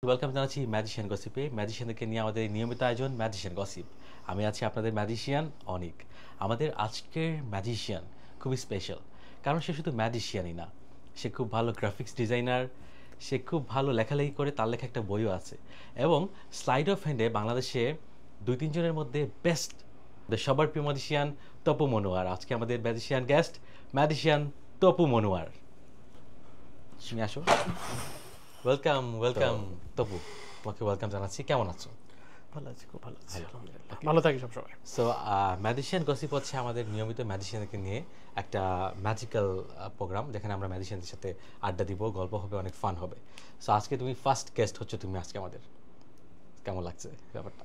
Welcome জানাচ্ছি magician গসিপে। ম্যাজিশিয়ানদেরকে নিয়ে আমাদের নিয়মিত আয়োজন ম্যাজিশিয়ান গসিপ। আমি আছি আপনাদের ম্যাজিশিয়ান অনিক। আমাদের আজকের ম্যাজিশিয়ান খুবই স্পেশাল, কারণ সে শুধু ম্যাজিশিয়ানই না, সে খুব ভালো গ্রাফিক্স ডিজাইনার, সে খুব ভালো লেখালেখি করে, তার লেখা একটা বইও আছে, এবং স্লাইড অফ হ্যান্ডে বাংলাদেশে 2-3 জনের মধ্যে বেস্ট, সবার প্রিয় ম্যাজিশিয়ান তপু মনোয়ার। আজকে আমাদের magician guest magician Tapu Monowar. তুমি আসো। ওয়েলকাম তপু, তোমাকে ওয়েলকাম জানাচ্ছি। কেমন আছো? ভালো আছি, খুব ভালো আছি, আলহামদুলিল্লাহ। ভালো থাকি সবসময়। সো ম্যাজিশিয়ান গসিপ হচ্ছে আমাদের নিয়মিত ম্যাজিশিয়ানকে নিয়ে একটা ম্যাজিক্যাল প্রোগ্রাম, যেখানে আমরা ম্যাজিশিয়ানদের সাথে আড্ডা দিব, গল্প হবে, অনেক ফান হবে। সো আজকে তুমি ফার্স্ট গেস্ট হচ্ছে, তুমি আজকে আমাদের। কেমন লাগছে ব্যাপারটা?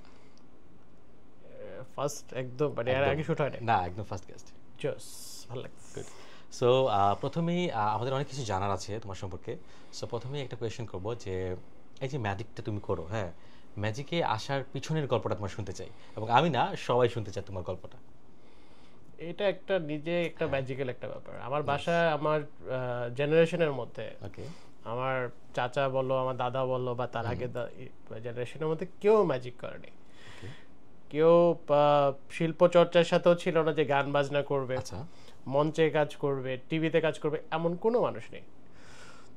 ফার্স্ট একদম, মানে এর আগে শুট হয় না, একদম ফার্স্ট গেস্ট। জোস, ভালো লাগছে। গুড। সো প্রথমেই আমাদের অনেক কিছু জানার আছে তোমার সম্পর্কে। সো প্রথমেই একটা কোয়েশ্চেন করবো যে এই যে ম্যাজিকটা তুমি করো, হ্যাঁ, ম্যাজিকে আসার পিছনের গল্পটা তোমার শুনতে চাই, এবং আমি না, সবাই শুনতে চাই তোমার গল্পটা। এটা একটা নিজে একটা ম্যাজিক্যাল একটা ব্যাপার। আমার বাসায় আমার জেনারেশনের মধ্যে, ওকে, আমার চাচা বলো, আমার দাদা বলো, বা তার আগে জেনারেশনের মধ্যে কেউ ম্যাজিক করেনি। কেউ শিল্প চর্চার সাথেও ছিল না যে গান বাজনা করবে, আচ্ছা, মঞ্চে কাজ করবে, টিভিতে কাজ করবে, এমন কোনো মানুষ নেই।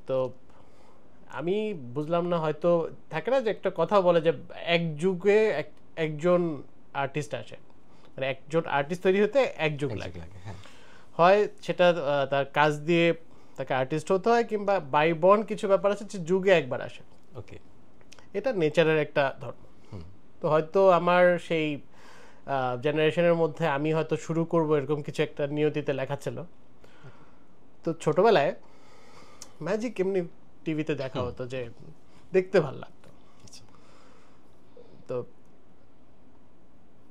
তো আমি বুঝলাম না, হয়তো থাকে না যে একটা কথা বলে যে এক যুগে একজন আর্টিস্ট আসে, মানে একজন আর্টিস্ট তৈরি হতে এক যুগ লাগে। হয় সেটা তার কাজ দিয়ে তাকে আর্টিস্ট হতে হয়, কিংবা বাই বর্ন কিছু ব্যাপার আছে যে যুগে একবার আসে। ওকে, এটা নেচারের একটা ধর্ম। তো হয়তো আমার সেই জেনারেশনের মধ্যে আমি হয়তো শুরু করব এরকম কিছু একটা নিয়তিতে লেখা ছিল। তো ছোটবেলায় ম্যাজিক এমনি টিভিতে দেখা হতো, যে দেখতে ভালো লাগতো। তো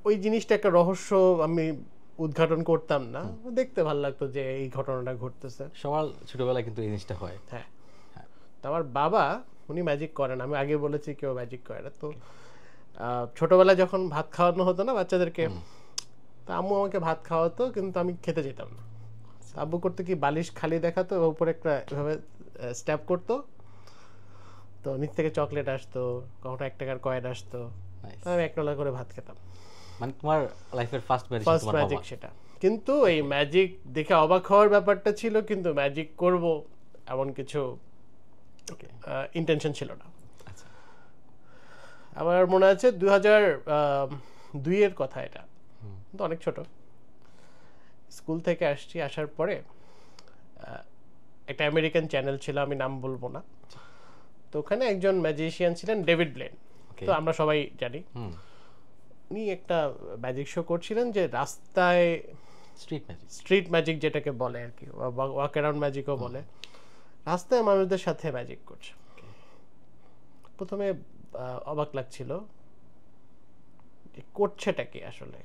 ওই জিনিসটা একটা রহস্য, আমি উদ্ঘাটন করতাম না, দেখতে ভালো লাগতো যে এই ঘটনাটা ঘটতেছে। সবার ছোটবেলায় কিন্তু এই জিনিসটা হয়। হ্যাঁ, তো আমার বাবা, উনি ম্যাজিক করেন, আমি আগে বলেছি কেউ ম্যাজিক করে না। তো ছোটবেলায় যখন ভাত খাওয়ানো হতো না বাচ্চাদেরকে, তা আম্মু আমাকে ভাত খাওয়াতো, কিন্তু আমি খেতে যেতাম না। আব্বু করতো কি, বালিশ খালি দেখাতো, উপরে একটা এভাবে স্ট্যাপ করতো, তো নিচ থেকে চকলেট আসতো, কখনো 1 টাকার কয়েন আসতো, আমি 1 ডলার করে ভাত খেতাম। মানে তোমার লাইফের ফার্স্ট ম্যাজিক সেটা। কিন্তু এই ম্যাজিক দেখে অবাক হওয়ার ব্যাপারটা ছিল, কিন্তু ম্যাজিক করব এমন কিছু ইন্টেনশন ছিল না। আমার মনে আছে 2002 এর কথা, এটা তো অনেক ছোট। স্কুল থেকে আসার পরে একটা আমেরিকান চ্যানেল ছিল, আমি নাম বলবো না। তো ওখানে একজন ম্যাজিশিয়ান ছিলেন, ডেভিড ব্লেন, তো আমরা সবাই জানি। উনি একটা ম্যাজিক শো করছিলেন, যে রাস্তায় স্ট্রিট ম্যাজিক যেটাকে বলে আর কি, ওয়াক অ্যারাউন্ড ম্যাজিকও বলে। রাস্তায় মানুষদের সাথে ম্যাজিক করছে। প্রথমে অবাক লাগছিল, করছেটা কি আসলে,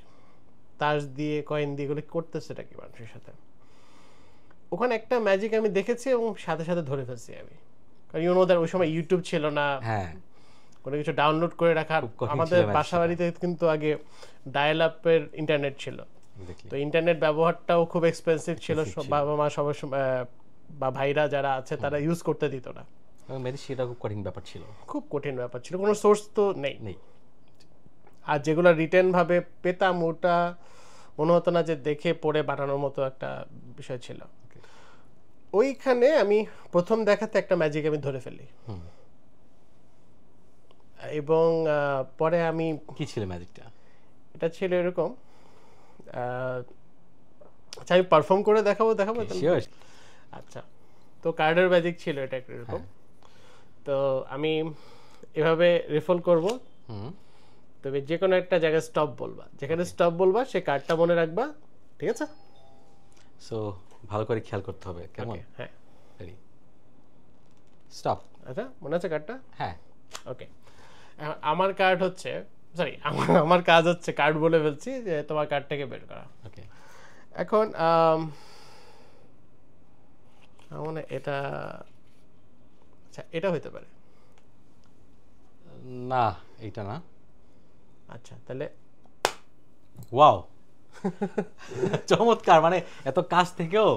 তাস দিয়ে কয়েন দিয়ে এগুলো করতেছেটা কি মানুষের সাথে। ওখানে একটা ম্যাজিক আমি দেখেছি এবং সাথে সাথে ধরে ফেলছি আমি, কারণ ওই সময় ইউটিউব ছিল না, কোনো কিছু ডাউনলোড করে রাখার। আমাদের বাসা বাড়িতে কিন্তু আগে ডায়াল আপের ইন্টারনেট ছিল, তো ইন্টারনেট ব্যবহারটাও খুব এক্সপেন্সিভ ছিল। বাবা মা সবাই বা ভাইরা যারা আছে তারা ইউজ করতে দিত না। সেটা খুব কঠিন ব্যাপার ছিল, কোনো সোর্স তো নেই। আর যেগুলো রিটেন ভাবে পেতাম, ওটা মনে হতো না যে দেখে পড়ে বানানোর মতো একটা বিষয় ছিল। ওইখানে আমি প্রথম দেখাতে একটা ম্যাজিক আমি ধরে ফেলি, এবং পরে আমি, কি ছিল ম্যাজিকটা? এটা ছিল এরকম, আচ্ছা আমি পারফর্ম করে দেখাবো। আচ্ছা, তো কার্ডের ম্যাজিক ছিল এটা একটা এরকম। তো আমি এভাবে রিফল করব, তবে যে কোনো একটা জায়গায় স্টপ বলবা, যেখানে স্টপ বলবা সে কার্ডটা মনে রাখবা, ঠিক আছে? সো ভালো করে খেয়াল করতে হবে, কেমন? হ্যাঁ, রেডি, স্টপ। আচ্ছা, মনে আছে কার্ডটা? হ্যাঁ, ওকে। আমার কার্ড হচ্ছে, সরি, আমার কাজ হচ্ছে, কার্ড বলে ফেলছি, যে তোমার কার্ডটাকে বের করা। ওকে, এখন মানে এটা, আচ্ছা এটা হইতে পারে না, এটা না। আচ্ছা, তাহলে ওয়াও, চমৎকার। মানে এত কাছ থেকেও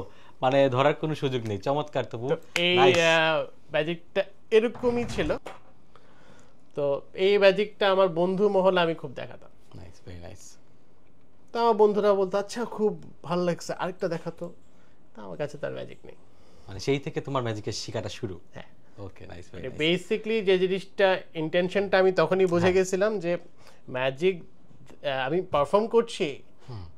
মানে ধরার কোনো সুযোগ নেই, চমৎকার। তবু এই ম্যাজিকটা এরকমই ছিল। তো এই ম্যাজিকটা আমার বন্ধু মহলে আমি খুব দেখাতাম। Nice, very nice. তো আমার বন্ধুরা বলতো আচ্ছা খুব ভালো লাগছে, আরেকটা দেখাতো। তা আমার কাছে তার ম্যাজিক নেই। মানে সেই থেকে তোমার ম্যাজিকের শিখাটা শুরু। হ্যাঁ, ওকে, নাইস, ভেরি নাইস। বেসিক্যালি যে জিনিসটা ইন্টেনশনটা আমি তখনই বুঝে গেছিলাম যে ম্যাজিক আমি পারফর্ম করছি,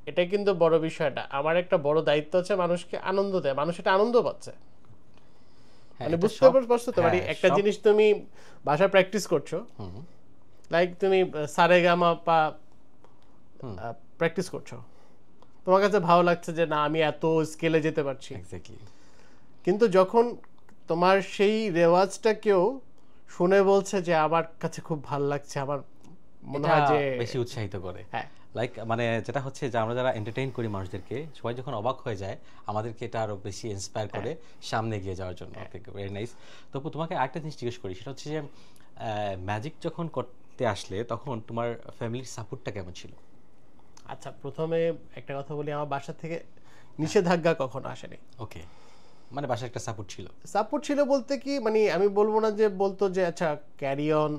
এটা কিন্তু বড় বিষয়টা। আমার একটা বড় দায়িত্ব আছে মানুষকে আনন্দ দেয়, মানুষ এটা আনন্দ পাচ্ছে। হ্যাঁ, মানে এটা বুঝতে সব- পারছো তো, মানে হ্যাঁ, একটা সব- জিনিস তুমি ভাষা প্র্যাকটিস করছো, লাইক তুমি সারেগামা পা প্র্যাকটিস করছো, তোমার কাছে ভালো লাগছে যে না আমি এত স্কেলে যেতে পারছি। এক্স্যাক্টলি। কিন্তু যখন তোমার সেই রেওয়াজটা কেউ শুনে বলছে যে আমার কাছে খুব ভালো লাগছে, আমার মনে এটা হয় যে বেশি উৎসাহিত করে। হ্যাঁ, লাইক মানে যেটা হচ্ছে যে আমরা যারা এন্টারটেইন করি মানুষদেরকে, সবাই যখন অবাক হয়ে যায় আমাদেরকে এটা আরো বেশি ইন্সপায়ার করে সামনে এগিয়ে যাওয়ার জন্য। ওকে, ভেরি নাইস। তবু তোমাকে আরেকটা জিনিস জিজ্ঞেস করি, সেটা হচ্ছে যে ম্যাজিক যখন করতে আসলে তখন তোমার ফ্যামিলির সাপোর্টটা কেমন ছিল? আচ্ছা প্রথমে একটা কথা বলি, আমার বাসা থেকে নিষেধাজ্ঞা কখনো আসেনি। ওকে, মানে বাসায় একটা সাপোর্ট ছিল। সাপোর্ট ছিল বলতে কি, মানে আমি বলবো না যে বলতো যে আচ্ছা ক্যারি অন।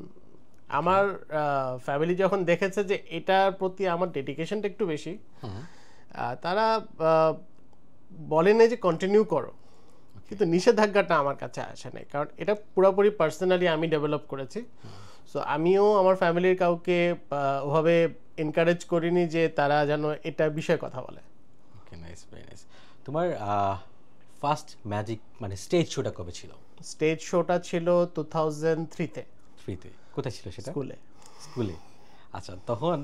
আমার ফ্যামিলি যখন দেখেছে যে এটার প্রতি আমার ডেডিকেশনটা একটু বেশি, তারা বলে না যে কন্টিনিউ করো, কিন্তু নিষেধাজ্ঞাটা আমার কাছে আসে নাই, কারণ এটা পুরোপুরি পার্সোনালি আমি ডেভেলপ করেছি। সো আমিও আমার ফ্যামিলির কাউকে ওভাবে এনকারেজ করিনি যে তারা যেন এটা বিষয়ে কথা বলে। ওকে, নাইস, ভেরি নাইস। তোমার ফার্স্ট ম্যাজিক মানে স্টেজ শোটা কবে ছিল? স্টেজ শোটা ছিল 2003-তে 3-তে। কোথায় ছিল সেটা? স্কুলে। স্কুলে। আচ্ছা, তখন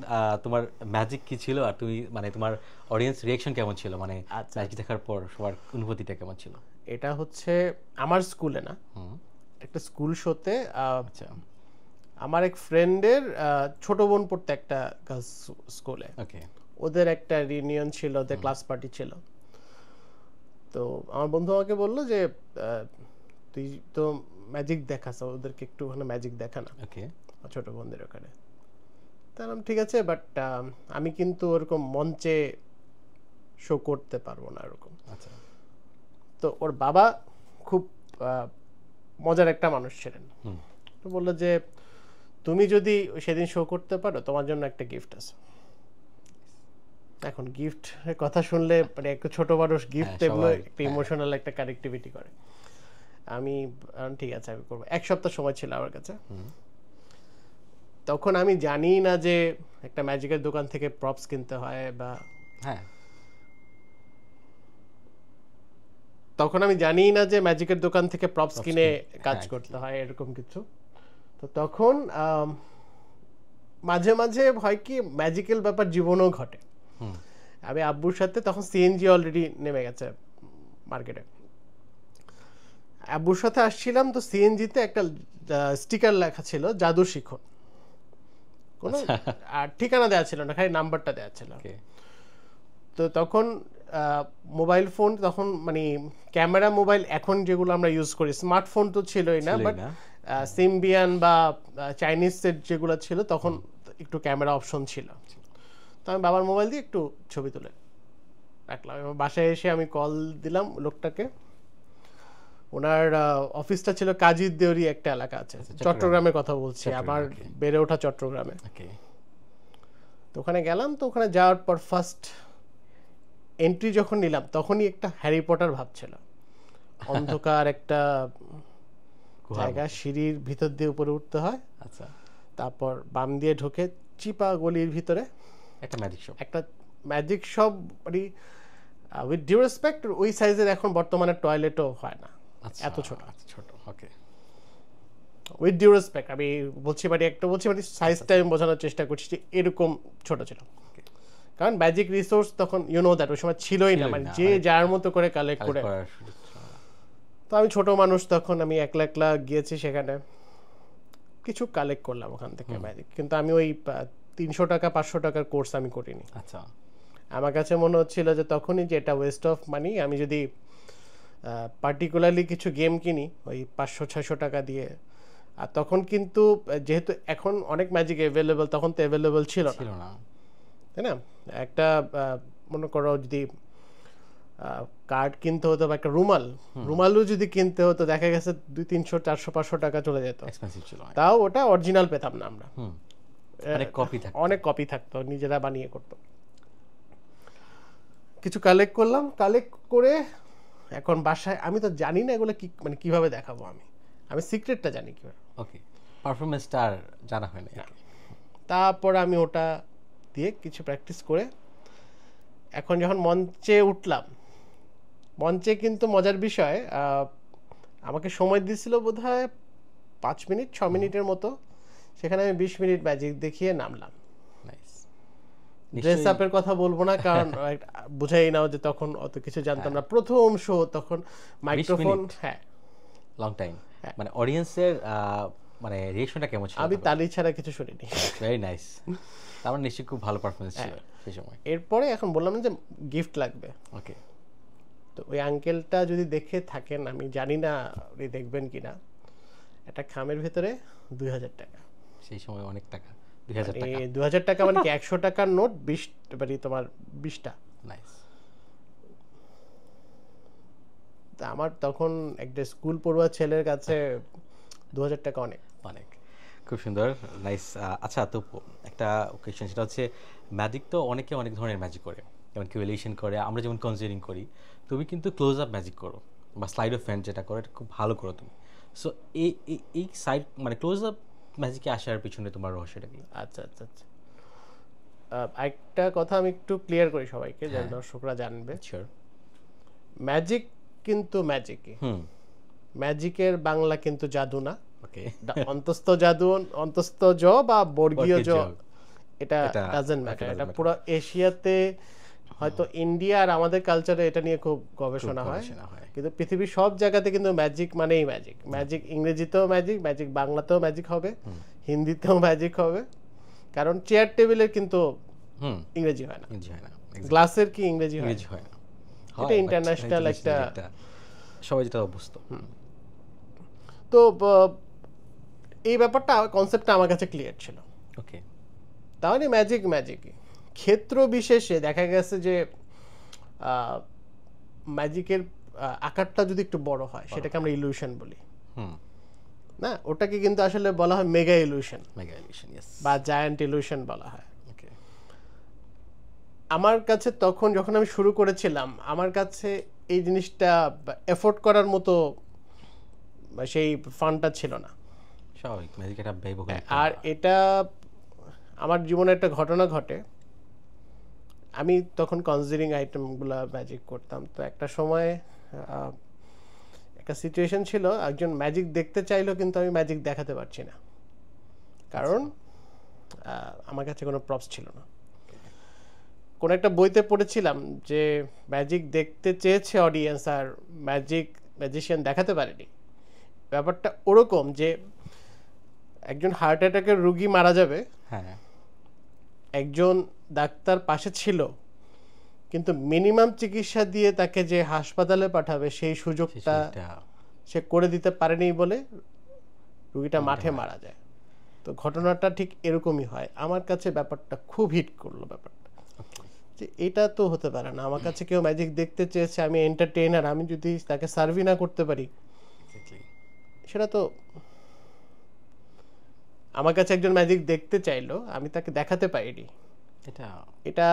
তোমার ম্যাজিক কি ছিল, আর তুমি মানে তোমার অডিয়েন্স রিঅ্যাকশন কেমন ছিল, মানে আচ্ছা। ম্যাজিক দেখার পর সবার অনুভূতিটা কেমন ছিল? এটা হচ্ছে আমার স্কুলে না, একটা স্কুল শোতে আচ্ছা, আমার এক ফ্রেন্ডের ছোট বোন পড়তে একটা গার্লস স্কুলে, ওকে, ওদের একটা রিউনিয়ন ছিল, ওদের ক্লাস পার্টি ছিল। তো আমার বন্ধু আমাকে বললো যে তুই তো ম্যাজিক দেখাস, ওদেরকে একটু ওখানে ম্যাজিক দেখা না ওকে, ছোট বোনদের ওখানে। তাহলে ঠিক আছে, বাট আমি কিন্তু ওরকম মঞ্চে শো করতে পারবো না এরকম। আচ্ছা, তো ওর বাবা খুব মজার একটা মানুষ ছিলেন, তো বললো যে তুমি যদি সেদিন শো করতে পারো তোমার জন্য একটা গিফট আছে। এখন গিফট কথা শুনলে মানে একটা ছোট মানুষ গিফট এমনি একটা ইমোশনাল একটা কানেক্টিভিটি করে। আমি ঠিক আছে আমি করবো। এক সপ্তাহ সময় ছিল আমার কাছে। তখন আমি জানি না যে একটা ম্যাজিকের দোকান থেকে প্রপস কিনতে হয়, বা হ্যাঁ, তখন আমি জানি না যে ম্যাজিকের দোকান থেকে প্রপস কিনে কাজ করতে হয় এরকম কিছু। তো তখন মাঝে মাঝে হয় কি ম্যাজিক্যাল ব্যাপার জীবনেও ঘটে। আমি আব্বুর সাথে তখন সিএনজি অলরেডি নেমে গেছে মার্কেটে, আব্বুর সাথে আসছিলাম, তো সিএনজিতে একটা স্টিকার লেখা ছিল জাদু শিখুন, কোনো আর ঠিকানা দেওয়া ছিল না, খালি নাম্বারটা দেওয়া ছিল। তো তখন মোবাইল ফোন তখন মানে ক্যামেরা মোবাইল এখন যেগুলো আমরা ইউজ করি, স্মার্টফোন তো ছিলই না, বাট সিম্বিয়ান বা চাইনিজ সেট যেগুলো ছিল তখন একটু ক্যামেরা অপশন ছিল। তো আমি বাবার মোবাইল দিয়ে একটু ছবি তুলে রাখলাম, এবং বাসায় এসে আমি কল দিলাম লোকটাকে। ওনার অফিসটা ছিল কাজী দেওরি একটা এলাকা আছে, চট্টগ্রামের কথা বলছি, আমার বেড়ে ওঠা চট্টগ্রামে। তো ওখানে গেলাম, তো ওখানে যাওয়ার পর ফার্স্ট এন্ট্রি যখন নিলাম তখনই একটা হ্যারি পটার ভাব ছিল। অন্ধকার একটা জায়গা, সিঁড়ির ভিতর দিয়ে উপরে উঠতে হয়, আচ্ছা, তারপর বাম দিয়ে ঢোকে চিপা গলির ভিতরে একটা ম্যাজিক শপ। একটা ম্যাজিক শপ, মানে উইথ ডিউ রেসপেক্ট ওই সাইজের এখন বর্তমানে টয়লেটও হয় না, এত ছোট ছোট। ওকে, উইথ ডিউ রেসপেক্ট আমি বলছি, মানে একটা বলছি মানে সাইজটা আমি বোঝানোর চেষ্টা করছি যে এরকম ছোট ছিল। কারণ ম্যাজিক রিসোর্স তখন ইউ নো দ্যাট ওই সময় ছিলই না, মানে যে যার মতো করে কালেক্ট করে। তো আমি ছোট মানুষ তখন, আমি একলা একলা গিয়েছি সেখানে, কিছু কালেক্ট করলাম ওখান থেকে ম্যাজিক, কিন্তু আমি ওই 300 টাকা 500 টাকার কোর্স আমি করিনি। আচ্ছা, আমার কাছে মনে হচ্ছিল যে তখনই যে এটা ওয়েস্ট অফ মানি, আমি যদি পার্টিকুলারলি কিছু গেম কিনি ওই 500-600 টাকা দিয়ে। আর তখন কিন্তু যেহেতু এখন অনেক ম্যাজিক অ্যাভেলেবল, তখন তো অ্যাভেলেবল ছিল না, তাই না? একটা মনে করো যদি কার্ড কিনতে হতো বা একটা রুমালও যদি কিনতে হতো দেখা গেছে 200-300-400-500 টাকা চলে যেত, এক্সপেন্সিভ ছিল অনেক। তাও ওটা অরিজিনাল পেতাম না আমরা। অনেক কপি থাকে। অনেক কপি থাকতো, নিজেরা বানিয়ে করতো। কিছু কালেক্ট করলাম, কালেক্ট করে এখন বাসায় আমি তো জানি না এগুলো কি মানে কিভাবে দেখাবো, আমি সিক্রেটটা জানি কিভাবে। ওকে, পারফরম্যান্সটা আর জানা হয় না। তারপর আমি ওটা দিয়ে কিছু প্র্যাকটিস করে এখন যখন মঞ্চে উঠলাম, মঞ্চে কিন্তু মজার বিষয় আমাকে সময় দিয়েছিল বোধহয় 5 মিনিট 6 মিনিটের মতো, সেখানে আমি 20 মিনিট ম্যাজিক দেখিয়ে নামলাম। ড্রেস আপের কথা বলবো না, কারণ বুঝাই নাও যে তখন অত কিছু জানতাম না, প্রথম শো, তখন মাইক্রোফোন। হ্যাঁ, লং টাইম। মানে অডিয়েন্সের মানে রিঅ্যাকশনটা কেমন ছিল? আমি তালি ছাড়া কিছু শুনিনি। Very nice. তার মানে নিশ্চয়ই খুব ভালো পারফরম্যান্স ছিল সেই সময়। এরপরে এখন বললাম যে গিফট লাগবে। ওকে, তো ওই আঙ্কেলটা যদি দেখে থাকেন, আমি জানি না উনি দেখবেন কিনা, একটা খামের ভেতরে 2000 টাকা। সেই সময় অনেক টাকা, 2000 টাকা। 2000 টাকা মানে কি 100 টাকার নোট 20 মানে তোমার 20টা। নাইস। তা আমার তখন একটা স্কুল পড়ুয়া ছেলের কাছে 2000 টাকা অনেক অনেক। খুব সুন্দর, নাইস। আচ্ছা, তো একটা কোয়েশ্চেন, সেটা হচ্ছে ম্যাজিক তো অনেকে অনেক ধরনের ম্যাজিক করে, যেমন কিউলেশন করে, আমরা যেমন কনজিউরিং করি, তুমি কিন্তু ক্লোজ আপ ম্যাজিক করো বা স্লাইড অফ হ্যান্ড যেটা করো, এটা খুব ভালো করো তুমি। সো এই সাইড মানে ক্লোজ আপ ম্যাজিকে আসার পিছনে তোমার রহস্যটা কি? আচ্ছা আচ্ছা আচ্ছা, একটা কথা আমি একটু ক্লিয়ার করি সবাইকে, যেন দর্শকরা জানবে। শিওর। ম্যাজিক কিন্তু ম্যাজিকই, ম্যাজিকের বাংলা কিন্তু জাদু না। ওকে, অন্তস্থ জাদু, অন্তস্থ জ বা বর্গীয় জ, এটা ডাজন্ট ম্যাটার। এটা পুরো এশিয়াতে, হয়তো ইন্ডিয়া আর আমাদের কালচারে এটা নিয়ে খুব গবেষণা হয়, কিন্তু পৃথিবীর সব জায়গাতে কিন্তু ম্যাজিক মানেই ম্যাজিক। ম্যাজিক ইংরেজিতেও ম্যাজিক, ম্যাজিক বাংলাতেও ম্যাজিক হবে, হিন্দিতেও ম্যাজিক হবে। কারণ চেয়ার টেবিলের কিন্তু ইংরেজি হয় না, গ্লাসের কি ইংরেজি হয় না, এটা ইন্টারন্যাশনাল একটা, সবাই যেটা অভ্যস্ত। তো এই ব্যাপারটা, কনসেপ্টটা আমার কাছে ক্লিয়ার ছিল। ওকে, তাহলে ম্যাজিকই। ক্ষেত্র বিশেষে দেখা গেছে যে ম্যাজিকের আকারটা যদি একটু বড় হয়, সেটাকে আমরা ইলিউশন বলি না, ওটাকে কিন্তু আসলে বলা হয় মেগা ইলিউশন বা জায়ান্ট ইলিউশন বলা হয়। আমার কাছে তখন যখন আমি শুরু করেছিলাম, আমার কাছে এই জিনিসটা এফোর্ড করার মতো সেই ফান্ডটা ছিল না। স্বাভাবিক, ম্যাজিক এটা ব্যয়বহুল। আর এটা আমার জীবনে একটা ঘটনা ঘটে। আমি তখন কনজিউরিং আইটেমগুলো ম্যাজিক করতাম, তো একটা সময় একটা সিচুয়েশন ছিল, একজন ম্যাজিক দেখতে চাইলো কিন্তু আমি ম্যাজিক দেখাতে পারছি না, কারণ আমার কাছে কোনো প্রপস ছিল না। কোন একটা বইতে পড়েছিলাম যে ম্যাজিক দেখতে চেয়েছে অডিয়েন্স আর ম্যাজিশিয়ান দেখাতে পারেনি। ব্যাপারটা ওরকম যে একজন হার্ট অ্যাটাকের রোগী মারা যাবে, একজন ডাক্তার পাশে ছিল, কিন্তু মিনিমাম চিকিৎসা দিয়ে তাকে যে হাসপাতালে পাঠাবে সেই সুযোগটা সে করে দিতে পারেনি বলে রোগীটা মাঠে মারা যায়। তো ঘটনাটা ঠিক এরকমই হয়। আমার কাছে ব্যাপারটা খুব হিট করলো, ব্যাপারটা যে এটা তো হতে পারে না, আমার কাছে কেউ ম্যাজিক দেখতে চেয়েছে, আমি এন্টারটেইনার, আমি যদি তাকে সার্ভই না করতে পারি, সেটা তো, আমার কাছে একজন ম্যাজিক দেখতে চাইলো, আমি তাকে দেখাতে পারিনি, এটা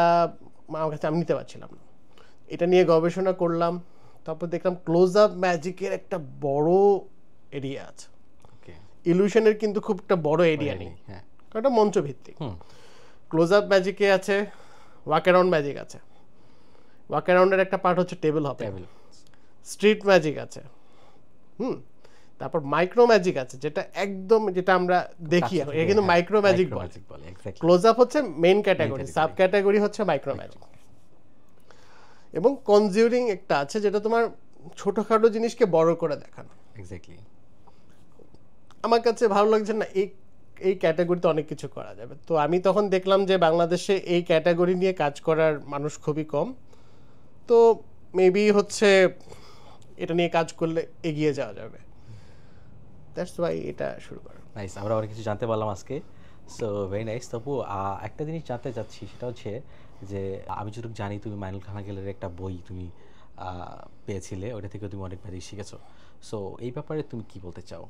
আমার কাছে আমি নিতে পারছিলাম না। এটা নিয়ে গবেষণা করলাম, তারপর দেখলাম ক্লোজ আপ ম্যাজিকের একটা বড় এরিয়া আছে, ইলিউশনের কিন্তু খুব একটা বড় এরিয়া নেই, কারণ এটা মঞ্চ ভিত্তিক। ক্লোজ আপ ম্যাজিকে আছে, ওয়াক অ্যারাউন্ড ম্যাজিক আছে, ওয়াক অ্যারাউন্ডের একটা পার্ট হচ্ছে টেবিল হপিং, স্ট্রিট ম্যাজিক আছে, তারপর মাইক্রো ম্যাজিক আছে, যেটা একদম যেটা আমরা দেখি এখন, এটা কিন্তু মাইক্রো ম্যাজিক বলে। ক্লোজ আপ হচ্ছে মেইন ক্যাটাগরি, সাব ক্যাটাগরি হচ্ছে মাইক্রো ম্যাজিক। এবং কনজিউরিং একটা আছে, যেটা তোমার ছোটখাটো জিনিসকে বড় করে দেখানো। আমার কাছে ভালো লাগছে না, এই ক্যাটাগরিতে অনেক কিছু করা যাবে। তো আমি তখন দেখলাম যে বাংলাদেশে এই ক্যাটাগরি নিয়ে কাজ করার মানুষ খুবই কম, তো মেবি হচ্ছে এটা নিয়ে কাজ করলে এগিয়ে যাওয়া যাবে। দ্যাটস ওয়াই এটা শুরু করা। নাইস, আমরা অনেক কিছু জানতে পারলাম আজকে, সো ভেরি নাইস। তবু একটা জিনিস জানতে চাচ্ছি, সেটা হচ্ছে যে আমি যতটুকু জানি তুমি মাইনুল খানাকেলের একটা বই তুমি পেয়েছিলে, ওটা থেকে তুমি অনেক ম্যাজিক শিখেছো। সো এই ব্যাপারে তুমি কি বলতে চাও?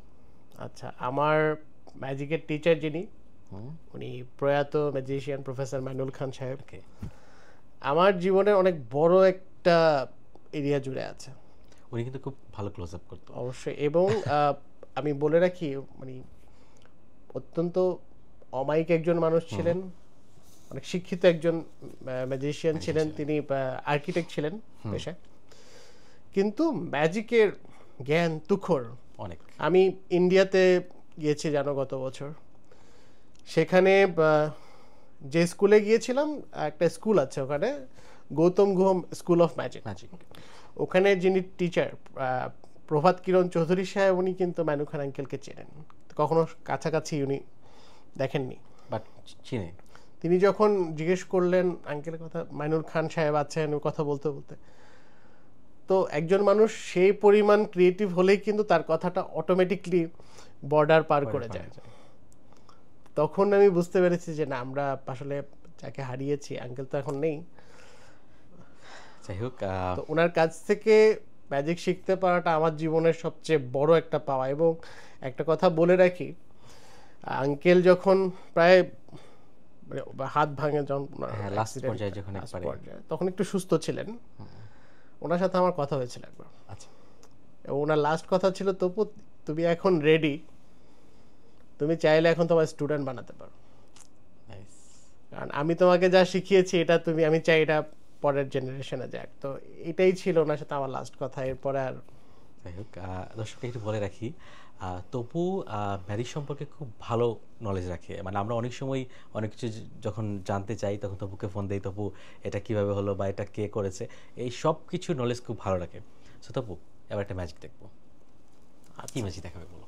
আচ্ছা, আমার ম্যাজিকের টিচার যিনি, উনি প্রয়াত ম্যাজিশিয়ান প্রফেসর মাইনুল খান সাহেব। ওকে, আমার জীবনের অনেক বড় একটা এরিয়া জুড়ে আছে। উনি কিন্তু খুব ভালো ক্লোজ আপ করতো। অবশ্যই, এবং আমি বলে রাখি মানে অত্যন্ত অমায়িক একজন মানুষ ছিলেন, অনেক শিক্ষিত একজন ম্যাজিশিয়ান ছিলেন, তিনি আর্কিটেক্ট ছিলেন পেশায়, কিন্তু ম্যাজিকের জ্ঞান তুখর অনেক। আমি ইন্ডিয়াতে গিয়েছি জানো গত বছর, সেখানে যে স্কুলে গিয়েছিলাম, একটা স্কুল আছে ওখানে, গৌতম গুহম স্কুল অফ ম্যাজিক। ওখানে যিনি টিচার প্রভাত কিরণ চৌধুরী সাহেব, উনি কিন্তু মাইনুল খান আঙ্কেলকে চেনেন, কখনো কাছাকাছি উনি দেখেননি, বাট চিনে। তিনি যখন জিজ্ঞেস করলেন আঙ্কেলের কথা, মাইনুল খান সাহেব আছেন, ওই কথা বলতে বলতে, তো একজন মানুষ সেই পরিমাণ ক্রিয়েটিভ হলেই কিন্তু তার কথাটা অটোমেটিকলি বর্ডার পার করে যায়। তখন আমি বুঝতে পেরেছি যে না, আমরা আসলে যাকে হারিয়েছি, আঙ্কেল তো এখন নেই, যাই হোক, তো ওনার কাছ থেকে ম্যাজিক শিখতে পারাটা আমার জীবনের সবচেয়ে বড় একটা পাওয়া। এবং একটা কথা বলে রাখি, আঙ্কেল যখন প্রায় মানে হাত ভাঙে, লাস্ট পর্যায়ে যখন তখন একটু সুস্থ ছিলেন, ওনার সাথে আমার কথা হয়েছিল একবার। আচ্ছা, এবং ওনার লাস্ট কথা ছিল, তপু তুমি এখন রেডি, তুমি চাইলে এখন তোমার স্টুডেন্ট বানাতে পারো, কারণ আমি তোমাকে যা শিখিয়েছি এটা তুমি, আমি চাই এটা পরের জেনারেশনে যাক। তো এটাই ছিল ওনার সাথে আমার লাস্ট কথা, এরপরে আর। যাই হোক, দর্শককে একটু বলে রাখি, তপু ম্যাজিক সম্পর্কে খুব ভালো নলেজ রাখে। মানে আমরা অনেক সময় অনেক কিছু যখন জানতে চাই তখন তপুকে ফোন দেই, তপু এটা কিভাবে হলো বা এটা কে করেছে, এই সব কিছু নলেজ খুব ভালো রাখে। সো তপু, এবার একটা ম্যাজিক দেখবো, কি ম্যাজিক দেখাবে বলো?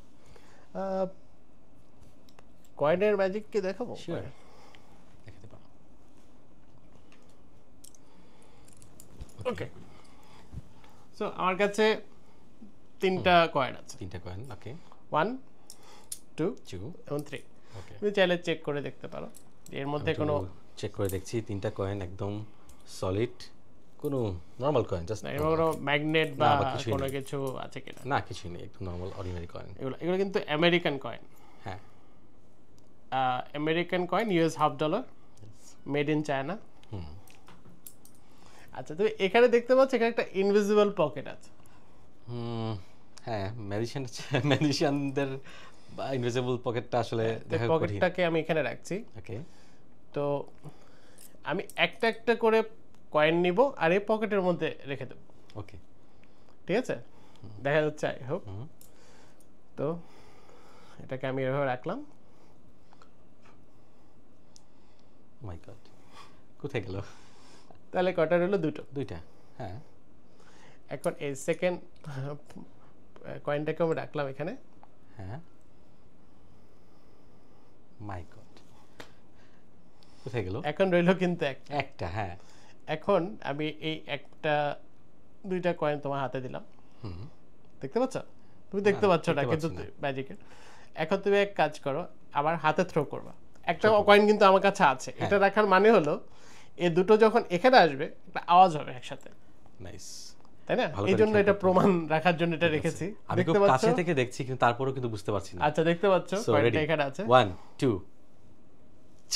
কয়েনের ম্যাজিক কি দেখাবো? দেখাতে পারো। ওকে, সো আমার কাছে তিনটা কয়েন আছে। তিনটা কয়েন, ওকে। 1, 2 এবং 3। ওকে, তুমি চাইলে চেক করে দেখতে পারো এর মধ্যে কোনো। চেক করে দেখছি, তিনটা কয়েন একদম সলিড, কোনো নরমাল কয়েন, জাস্ট কোনো ম্যাগনেট বা কোনো কিছু আছে কিনা? না, কিছুই নেই, একদম নরমাল অর্ডিনারি কয়েন। এগুলো কিন্তু আমেরিকান কয়েন। হ্যাঁ, American coin, US $1/2, made in China. আচ্ছা, তুমি এখানে দেখতে পাচ্ছ এখানে একটা ইনভিজিবল পকেট আছে। হ্যাঁ, ম্যাজিশিয়ানদের ইনভিজিবল পকেটটা আসলে দেখা কঠিন। পকেটটাকে আমি এখানে রাখছি। ওকে, তো আমি একটা একটা করে কয়েন নিব আর এই পকেটের মধ্যে রেখে দেব। ওকে, ঠিক আছে, দেখা যাচ্ছে আই হোপ। তো এটাকে আমি এভাবে রাখলাম। মাই গড, কোথায় গেল? তাহলে কটা রইলো? দুইটা। হ্যাঁ, এখন এই সেকেন্ড কয়েনটাকে আমি রাখলাম এখানে। হ্যাঁ, মাই গড, কোথায় গেল? এখন রইলো কিন্তু একটা। হ্যাঁ, এখন আমি এই দুইটা কয়েন তোমার হাতে দিলাম, দেখতে পাচ্ছ? তুমি দেখতে পাচ্ছ না কিন্তু ম্যাজিকের। এখন তুমি এক কাজ করো, আমার হাতে থ্রো করবা। একটা কয়েন কিন্তু আমার কাছে আছে, এটা রাখার মানে হলো এই দুটো যখন এখানে আসবে একটা আওয়াজ হবে একসাথে। নাইস, তাই না? এই জন্য এটা প্রমাণ রাখার জন্য এটা রেখেছি। আমি খুব কাছে থেকে দেখছি কিন্তু তারপরেও কিন্তু বুঝতে পারছি না। আচ্ছা, দেখতে পাচ্ছ কয়েনটা এখানে আছে। 1 2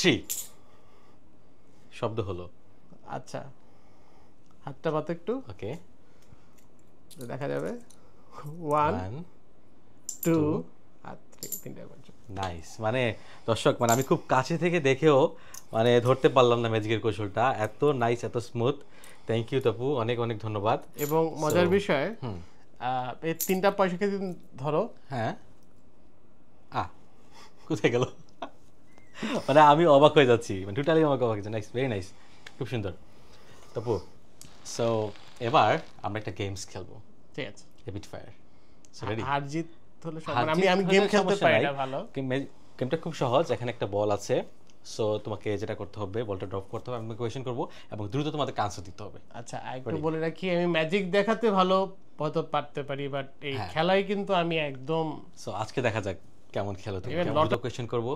3 শব্দ হলো। আচ্ছা, হাতটা পাতো একটু। ওকে, দেখা যাবে 1 2 আর 3, তিনটা কয়েন। নাইস। মানে দর্শক, মানে আমি খুব কাছে থেকে দেখেও মানে ধরতে পারলাম না ম্যাজিকের কৌশলটা, এত নাইস, এত স্মুথ। থ্যাংক ইউ তপু, অনেক অনেক ধন্যবাদ। এবং মজার বিষয়, এই তিনটা পয়সাকে ধরো। হ্যাঁ, কোথায় গেল? মানে আমি অবাক হয়ে যাচ্ছি, মানে টোটালি অবাক হয়ে। নাইস, ভেরি নাইস, খুব সুন্দর তপু। সো এবার আমরা একটা গেমস খেলবো। ঠিক আছে, র্যাপিড ফায়ার। So ready? হার জিত হলো আমি গেম খেলতে পারি না ভালো। গেমটা খুব সহজ। এখানে একটা বল আছে, সো তোমাকে যেটা করতে হবে, বলটা ড্রপ করতে হবে, আমি কোয়েশ্চেন করব এবং দ্রুত তোমাদের আনসার দিতে হবে। আচ্ছা, একটু বলে রাখি, আমি ম্যাজিক দেখাতে ভালো হয়তো পারতে পারি, বাট এই খেলায় কিন্তু আমি একদম। সো আজকে দেখা যাক কেমন খেলো তুমি। কেমন কোয়েশ্চেন করব,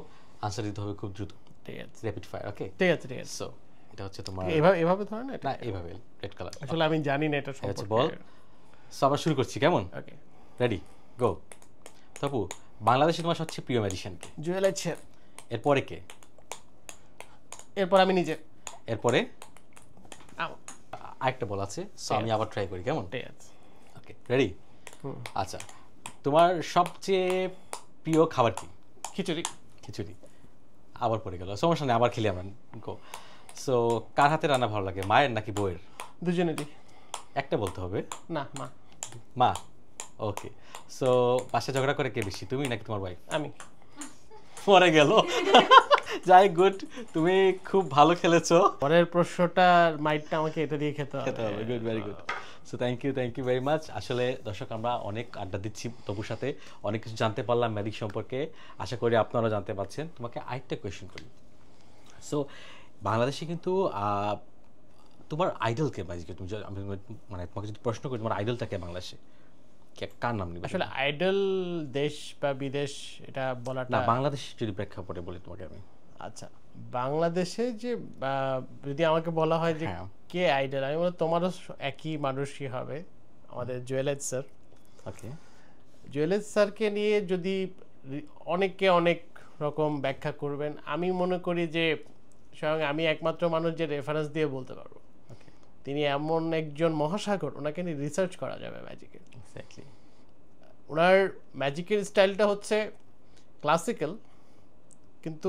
আনসার দিতে হবে খুব দ্রুত। ঠিক আছে, র্যাপিড ফায়ার। ওকে, ঠিক আছে। সো এটা হচ্ছে তোমার এভাবে এভাবে ধরে না এটা না এইভাবে রেড কালার। আসলে আমি জানি না এটা হচ্ছে সম্পর্কে বল। সো আমরা শুরু করছি, কেমন? Okay ready go. তপু, বাংলাদেশে তোমার সবচেয়ে প্রিয় ম্যাজিশিয়ান কে? জুয়েল আচ্ছা এরপরে কে? এরপর আমি নিজে এরপরে আও, আরেকটা বল আছে, সো আমি আবার ট্রাই করি, কেমন? ঠিক আছে ওকে রেডি। আচ্ছা, তোমার সবচেয়ে প্রিয় খাবার কি? খিচুড়ি খিচুড়ি। আবার পড়ে গেল, সমস্যা নেই, আবার খেলি আমরা। গো। সো কার হাতে রান্না ভালো লাগে, মায়ের নাকি বউয়ের? দুজনেরই একটা বলতে হবে। না মা মা। ওকে। সো বাসায় ঝগড়া করে কে বেশি, তুমি নাকি তোমার ওয়াইফ? আমি পরে গেল। যাই, গুড, তুমি খুব ভালো খেলেছো। পরের প্রশ্নটার মাইটটা আমাকে এটা দিয়ে খেতে খেতে হবে হবে, good, very good. So thank you very much. আসলে দর্শক, আমরা অনেক আড্ডা দিচ্ছি তপুর সাথে, অনেক কিছু জানতে পারলাম ম্যাজিক সম্পর্কে, আশা করি আপনারাও জানতে পারছেন। তোমাকে আরেকটা কোয়েশ্চেন করি। সো বাংলাদেশে কিন্তু তোমার আইডলকে ম্যাজিকে, তুমি আমি মানে তোমাকে যদি প্রশ্ন করি তোমার আইডলটাকে বাংলাদেশে কার নাম নিবে? আসলে আইডল দেশ বা বিদেশ এটা বলাটা না, বাংলাদেশ যদি প্রেক্ষাপটে বলি তোমাকে আমি। আচ্ছা, বাংলাদেশে যে যদি আমাকে বলা হয় যে হ্যাঁ। কে আইডল, আমি বলবো তোমারও একই মানুষই হবে, আমাদের জুয়েলেজ স্যার। ওকে। জুয়েলেজ স্যারকে নিয়ে যদি অনেকে অনেক রকম ব্যাখ্যা করবেন, আমি মনে করি যে স্বয়ং আমি একমাত্র মানুষ যে রেফারেন্স দিয়ে বলতে পারবো। ওকে। তিনি এমন একজন মহাসাগর, ওনাকে নিয়ে রিসার্চ করা যাবে ম্যাজিকে। এক্স্যাক্টলি। ওনার ম্যাজিকের স্টাইলটা হচ্ছে ক্লাসিক্যাল কিন্তু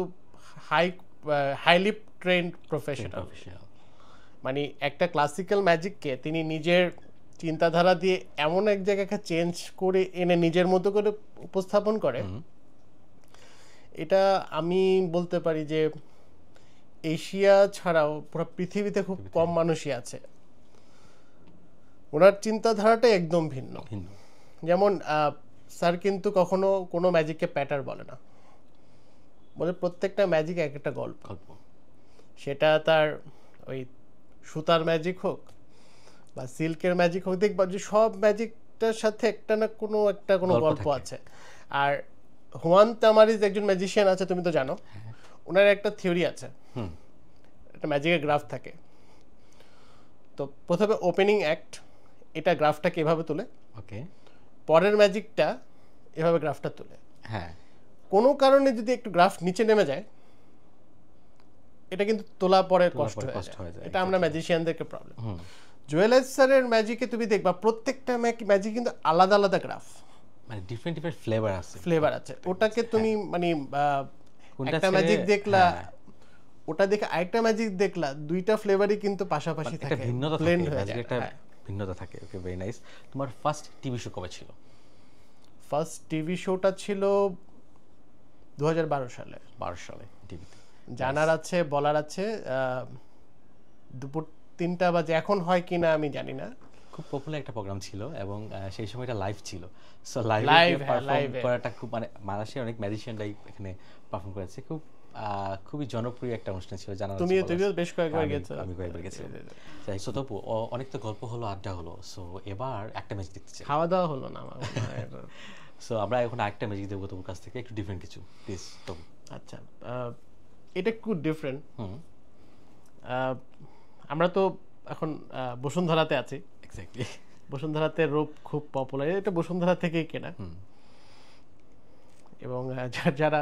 হাইলি ট্রেন্ড প্রফেশনাল। মানে একটা ক্লাসিক্যাল ম্যাজিককে তিনি নিজের চিন্তাধারা দিয়ে এমন এক জায়গাকে চেঞ্জ করে এনে নিজের মতো করে উপস্থাপন করে, এটা আমি বলতে পারি যে এশিয়া ছাড়াও পুরো পৃথিবীতে খুব কম মানুষই আছে। ওনার চিন্তাধারাটাই একদম ভিন্ন। যেমন স্যার কিন্তু কখনো কোনো ম্যাজিককে প্যাটার বলে না, বলে প্রত্যেকটা ম্যাজিক এক একটা গল্প। সেটা তার ওই সুতার ম্যাজিক হোক বা সিল্কের ম্যাজিক হোক, দেখবা যে সব ম্যাজিকটার সাথে একটা না কোনো একটা কোনো গল্প আছে। আর হুয়ান তামারিজ একজন ম্যাজিশিয়ান আছে, তুমি তো জানো, ওনার একটা থিওরি আছে, একটা ম্যাজিকের গ্রাফ থাকে। তো প্রথমে ওপেনিং অ্যাক্ট, এটা গ্রাফটাকে এভাবে তোলে, ওকে, পরের ম্যাজিকটা এভাবে গ্রাফটা তোলে। হ্যাঁ, কোনো কারণে যদি একটু গ্রাফ নিচে নেমে যায়, এটা কিন্তু তোলা পরে কষ্ট হয়ে যায়। এটা আমরা ম্যাজিশিয়ানদেরকে প্রবলেম। জুয়েলার্স স্যারের ম্যাজিকে তুমি দেখবা প্রত্যেকটা ম্যাজিক কিন্তু আলাদা আলাদা গ্রাফ, মানে ডিফারেন্ট ডিফারেন্ট ফ্লেভার আছে। ওটাকে তুমি মানে একটা ম্যাজিক দেখলা, ওটা দেখে আরেকটা ম্যাজিক দেখলা, দুইটা ফ্লেভারই কিন্তু পাশাপাশি থাকে, ভিন্নতা ব্লেন্ড থাকে, হয়ে যায়। একটা ভিন্নতা থাকে। ওকে, ভেরি নাইস। তোমার ফার্স্ট টিভি শো কবে ছিল? ফার্স্ট টিভি শোটা ছিল 2012 সালে। 12 সালে টিভিতে। জানার আছে, বলার আছে, দুপুর 3টা বাজে, এখন হয় কিনা আমি জানি না। খুব পপুলার একটা প্রোগ্রাম ছিল এবং সেই সময় এটা লাইভ ছিল। সো Live, পারফর্ম করাটা খুব, মানে বাংলাদেশের অনেক ম্যাজিশিয়ানরাই এখানে পারফর্ম করেছে। খুবই জনপ্রিয় একটা অনুষ্ঠান ছিল। জানা তুমিও বেশ কয়েকবার গেছো। আমি কয়েকবার গেছি। তাই সো তপু, অনেক তো গল্প হলো, আড্ডা হলো, সো এবার একটা ম্যাজিক দেখতে চাই। খাওয়া দাওয়া হলো না আমার মনে হয়। সো আমরা এখন আরেকটা ম্যাজিক দেখবো তোমার কাছ থেকে, একটু ডিফারেন্ট কিছু প্লিজ তপু। আচ্ছা, এটা একটু ডিফারেন্ট। আমরা তো এখন বসুন্ধরাতে আছি। এক্স্যাক্টলি। বসুন্ধরাতে রূপ খুব পপুলার, এটা বসুন্ধরা থেকেই কেনা। এবং যারা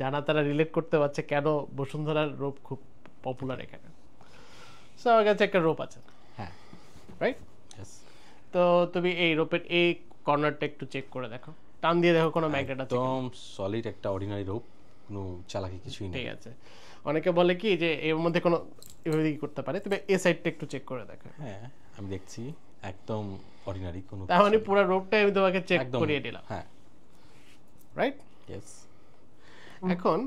জানা তারা রিলেট করতে পারছে কেন বসুন্ধরার রূপ খুব পপুলার এখানে। সো আমার কাছে একটা রূপ আছে, হ্যাঁ, রাইট? তো তুমি এই রূপের এই কর্নারটা একটু চেক করে দেখো, টান দিয়ে দেখো কোনো ম্যাগনেট আছে। একদম সলিড একটা অর্ডিনারি রূপ, কোনো চালাকি কিছুই নেই। ঠিক আছে, অনেকে বলে কি যে এর মধ্যে কোনো এভাবে করতে পারে, তবে এই সাইডটা একটু চেক করে দেখো। হ্যাঁ, আমি দেখছি একদম অর্ডিনারি, কোনো তার মানে পুরো রূপটাই আমি তোমাকে চেক করিয়ে দিলাম, হ্যাঁ, রাইট? ইয়েস। এখন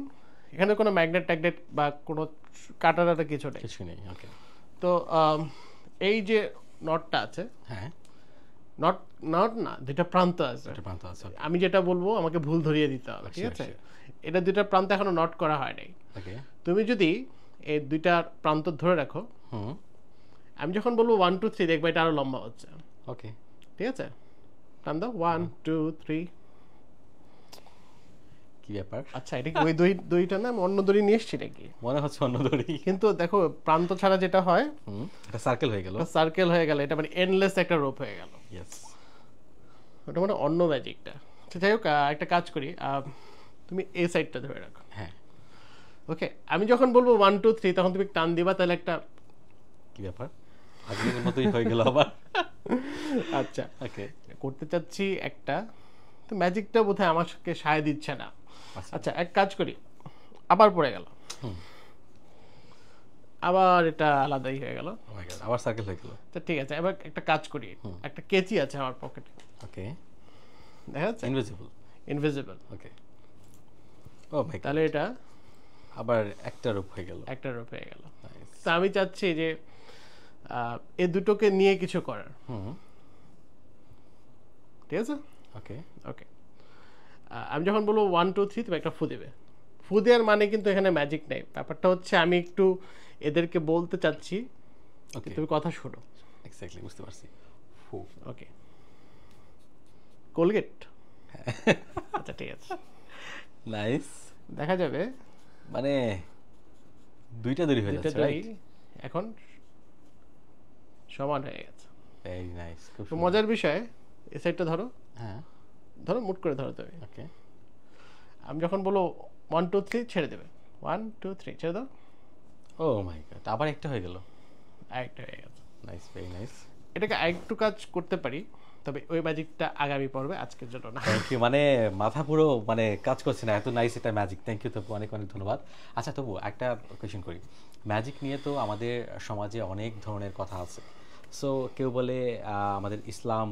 এখানে কোনো ম্যাগনেট ট্যাগনেট বা কোনো কাটাটা কিছু নেই, কিছু নেই। ওকে। তো এই যে নটটা আছে, হ্যাঁ, নট নট না, দুইটা প্রান্ত আছে। এটা প্রান্ত আছে। আমি যেটা বলবো আমাকে ভুল ধরিয়ে দিতে হবে, ঠিক আছে? এটা দুইটা প্রান্ত এখনো নট করা হয় নাই। ওকে। তুমি যদি এই দুইটা প্রান্ত ধরে রাখো, আমি যখন বলবো 1 2 3 দেখবা এটা আরো লম্বা হচ্ছে। ওকে, ঠিক আছে, টান দাও, 1 2 3। কি ব্যাপার? আচ্ছা, এটা কি ওই দড়িটা না? আমি অন্য দড়ি নিয়ে এসেছি নাকি? মনে হচ্ছে অন্য দড়ি। কিন্তু দেখো প্রান্ত ছাড়া যেটা হয়, এটা সার্কেল হয়ে গেল। সার্কেল হয়ে গেল, এটা মানে এন্ডলেস একটা রোপ হয়ে গেল। ইয়েস। ওটা মানে অন্য ম্যাজিকটা। যাই হোক, একটা কাজ করি, তুমি এই সাইডটা ধরে রাখো। হ্যাঁ। ওকে, আমি যখন বলবো 1 2 3 তখন তুমি টান দিবা, তাহলে একটা কি ব্যাপার? আগের মতোই হয়ে গেল আবার। আচ্ছা ওকে। করতে চাচ্ছি একটা, তো ম্যাজিকটা বোধহয় আমাকে সায় দিচ্ছে না। আচ্ছা, এক কাজ করি, আবার পড়ে গেল, আবার এটা আলাদাই হয়ে গেল। ও মাই গড, আবার সার্কেল হয়ে গেল। তো ঠিক আছে, এবার একটা কাজ করি, একটা কেচি আছে আমার পকেটে, ওকে। দেখা যাচ্ছে? ইনভিজিবল। ইনভিজিবল। ওকে। ও মাই গড, তাহলে এটা আবার একটা রূপ হয়ে গেল। একটা রূপ হয়ে গেল। নাইস। তো আমি চাচ্ছি যে এই দুটোকে নিয়ে কিছু করার। ঠিক আছে? ওকে। ওকে, আমি যখন বলবো 1 2 3 তুমি একটা ফু দেবে। ফু দেওয়ার মানে কিন্তু এখানে ম্যাজিক নেই, ব্যাপারটা হচ্ছে আমি একটু এদেরকে বলতে চাচ্ছি ওকে। তুমি কথা শোনো। এক্স্যাক্টলি, বুঝতে পারছি। ফু। ওকে, কোলগেট। আচ্ছা ঠিক আছে, নাইস। দেখা যাবে মানে দুইটা দড়ি হয়ে দুটো যাচ্ছে, দড়ি রাইট? এখন সমান হয়ে গেছে। ভেরি নাইস, খুব তো সুন্দর। মজার বিষয়, এই সাইডটা ধরো, হ্যাঁ। ধরো মুট করে ধরো তুমি। ওকে। আমি যখন বলবো 1 2 3 ছেড়ে দেবে, 1 2 3 ছেড়ে দাও, ও মাই গড, আবার একটা হয়ে গেল। আরেকটা হয়ে গেছে। Nice, very nice. এটাকে আরেকটু কাজ করতে পারি, তবে ওই ম্যাজিকটা আগামী পর্বে, আজকের জন্য না। থ্যাংক ইউ, মানে মাথা পুরো মানে কাজ করছে না, এত নাইস এটা ম্যাজিক। থ্যাংক ইউ তবু, অনেক অনেক ধন্যবাদ। আচ্ছা তবু একটা কোয়েশ্চেন করি, ম্যাজিক নিয়ে তো আমাদের সমাজে অনেক ধরনের কথা আছে। সো কেউ বলে আমাদের ইসলাম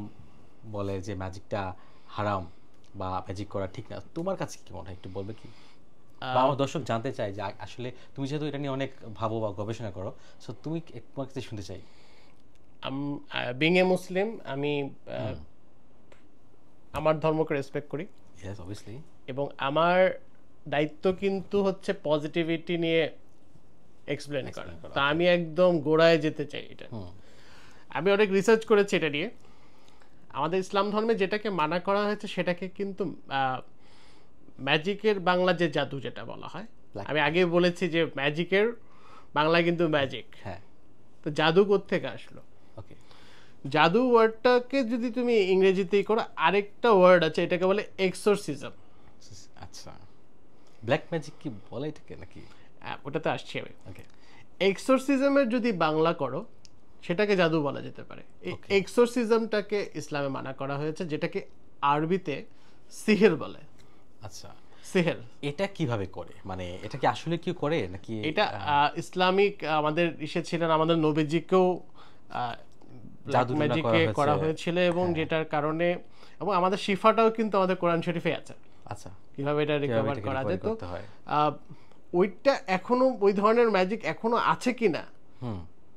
বলে যে ম্যাজিকটা হারাম বা ম্যাজিক করা ঠিক না। তোমার কাছে কি মনে হয়, একটু বলবে কি? বা আমার দর্শক জানতে চাই যে আসলে তুমি যেহেতু এটা নিয়ে অনেক ভাবো বা গবেষণা করো, সো তুমি তোমার কাছে শুনতে চাই। বিং এ মুসলিম, আমি আমার ধর্মকে রেসপেক্ট করি, ইয়েস অবভিয়াসলি। এবং আমার দায়িত্ব কিন্তু হচ্ছে পজিটিভিটি নিয়ে এক্সপ্লেন করা। তো আমি একদম গোড়ায় যেতে চাই এটা। আমি অনেক রিসার্চ করেছি এটা নিয়ে। আমাদের ইসলাম ধর্মে যেটাকে মানা করা হয়েছে সেটাকে কিন্তু ম্যাজিকের বাংলা যে জাদু যেটা বলা হয়, আমি আগে বলেছি যে ম্যাজিকের বাংলায় কিন্তু ম্যাজিক। হ্যাঁ। তো জাদু কোত্থেকে আসলো? ওকে। জাদু ওয়ার্ডটাকে যদি তুমি ইংরেজিতেই করো, আরেকটা ওয়ার্ড আছে, এটাকে বলে এক্সোরসিজম। আচ্ছা, ব্ল্যাক ম্যাজিক কি বলে এটাকে নাকি? ওটাতে আসছি আমি। ওকে। এক্সোরসিজমের যদি বাংলা করো, সেটাকে জাদু বলা যেতে পারে। এই এক্সোরসিজমটাকে ইসলামে মানা করা হয়েছে, যেটাকে আরবিতে সিহের বলে। আচ্ছা, সিহের। এটা কিভাবে করে, মানে এটা কি আসলে কি করে নাকি? এটা ইসলামিক আমাদের ছিলেন, আমাদের নবীজিকেও জাদু ম্যাজিকে করা হয়েছিল, এবং যেটার কারণে, এবং আমাদের শিফাটাও কিন্তু আমাদের কোরআন শরীফে আছে। আচ্ছা, কিভাবে এটা রিকভার করা যায়। তো হয় ওইটা এখনো, ওই ধরনের ম্যাজিক এখনো আছে কিনা,